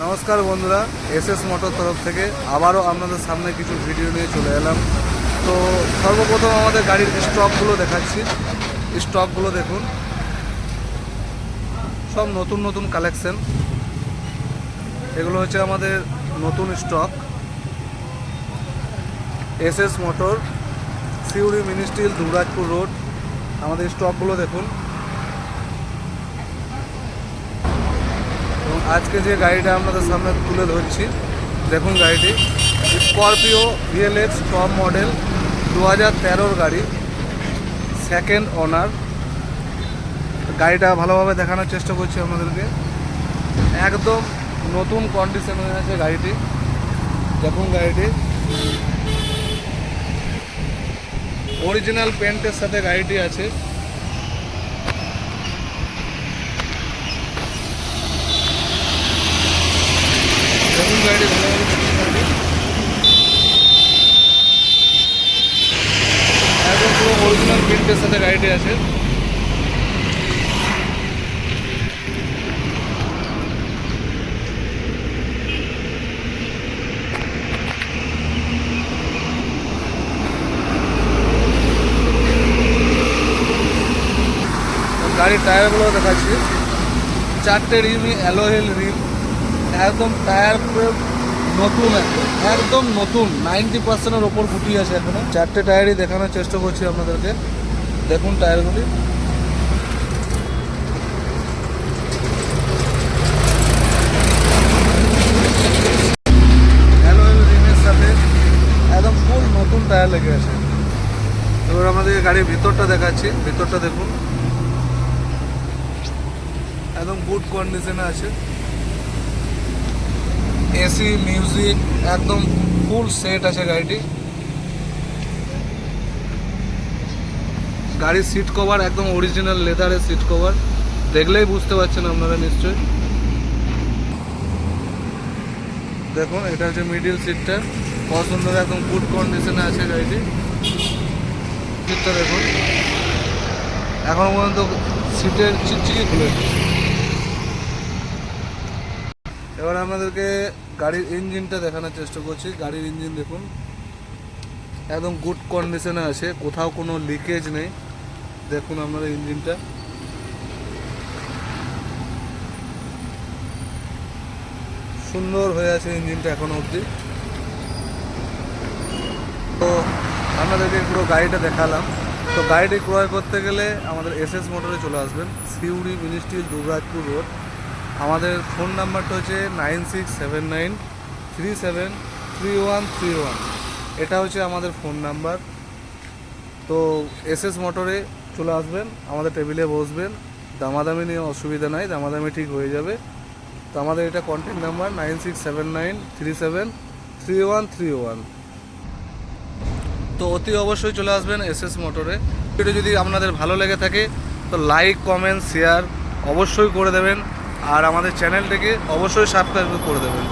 নমস্কার বন্ধুরা, SS motor তরফ থেকে আবারও আপনাদের সামনে কিছু ভিডিও নিয়ে চলে এলাম। তো সর্বপ্রথম আমাদের গাড়ির স্টকগুলো দেখাচ্ছি। স্টকগুলো দেখুন, সব নতুন নতুন কালেকশন। এগুলো হচ্ছে আমাদের নতুন stock. SS motor, Suri mini steel, Dubrajpur road. আমাদের স্টকগুলো দেখুন। এবং আজকে যে গাড়িটা আপনাদের সামনে তুলে ধরছি, দেখুন গাড়িটি স্করপিও ভিএলএক্স টপ মডেল 2013 গাড়ি, সেকেন্ড ওনার। গাড়িটা ভালোভাবে দেখানোর চেষ্টা করছি আপনাদেরকে। একদম নতুন কন্ডিশন হয়ে আছে গাড়িটি। দেখুন গাড়িটি অরিজিনাল পেন্টের সাথে গাড়িটি আছে। দেখুন গাড়িটি ভালোভাবে দেখুন গাড়িটি একদম পুরো অরিজিনাল পেন্টের সাথে গাড়িটি আছে। গাড়ির টায়ারগুলো দেখাচ্ছি। 4টে রিমই অ্যালয়েল রিম, একদম টায়ার পুরো নতুন, একদম নতুন, 90%-এর ওপর ফুটি আছে এখনো। 4টে টায়ারই দেখানোর চেষ্টা করছি আপনাদেরকে। দেখুন টায়ারগুলি। অ্যালয়েল রিমের সাথে একদম ফুল নতুন টায়ার লেগে আছে। এবার আমাদের গাড়ির ভিতরটা দেখাচ্ছি। ভিতরটা দেখুন, একদম গুড কন্ডিশনে আছে। এসি, মিউজিক একদম ফুল সেট আছে গাড়িটি। গাড়ির সিট কভার একদম অরিজিনাল লেদারের সিট কভার, দেখলেই বুঝতে পারছেন আপনারা নিশ্চয়ই। দেখুন এটা হচ্ছে মিডিল সিটটা, কত সুন্দর একদম গুড কন্ডিশনে আছে গাড়িটি। সিটটা দেখুন, এখনো পর্যন্ত সিটের চিকচিকি খুলেছে। এবার আপনাদেরকে গাড়ির ইঞ্জিনটা দেখানোর চেষ্টা করছি। গাড়ির ইঞ্জিন দেখুন, একদম গুড কন্ডিশনে আছে, কোথাও কোনো লিকেজ নেই। দেখুন আপনারা ইঞ্জিনটা সুন্দর হয়ে আছে ইঞ্জিনটা এখনো অবধি। তো আপনাদেরকে পুরো গাড়িটা দেখালাম। তো গাড়িটি ক্রয় করতে গেলে আমাদের এসএস মোটরে চলে আসবেন, Suri mini steel, Dubrajpur road. আমাদের ফোন নাম্বারটা হচ্ছে 9679373131। এটা হচ্ছে আমাদের ফোন নাম্বার। তো এসএস মোটরে চলে আসবেন, আমাদের টেবিলে বসবেন। দামাদামি নিয়ে অসুবিধা নাই, দামাদামি ঠিক হয়ে যাবে। তো আমাদের এটা কন্ট্যাক্ট নাম্বার 9679373131। তো অতি অবশ্যই চলে আসবেন এসএস মোটরে। এটা যদি আপনাদের ভালো লেগে থাকে তো লাইক, কমেন্ট, শেয়ার অবশ্যই করে দেবেন। আর আমাদের চ্যানেলটাকে অবশ্যই সাবস্ক্রাইব করে দেবেন।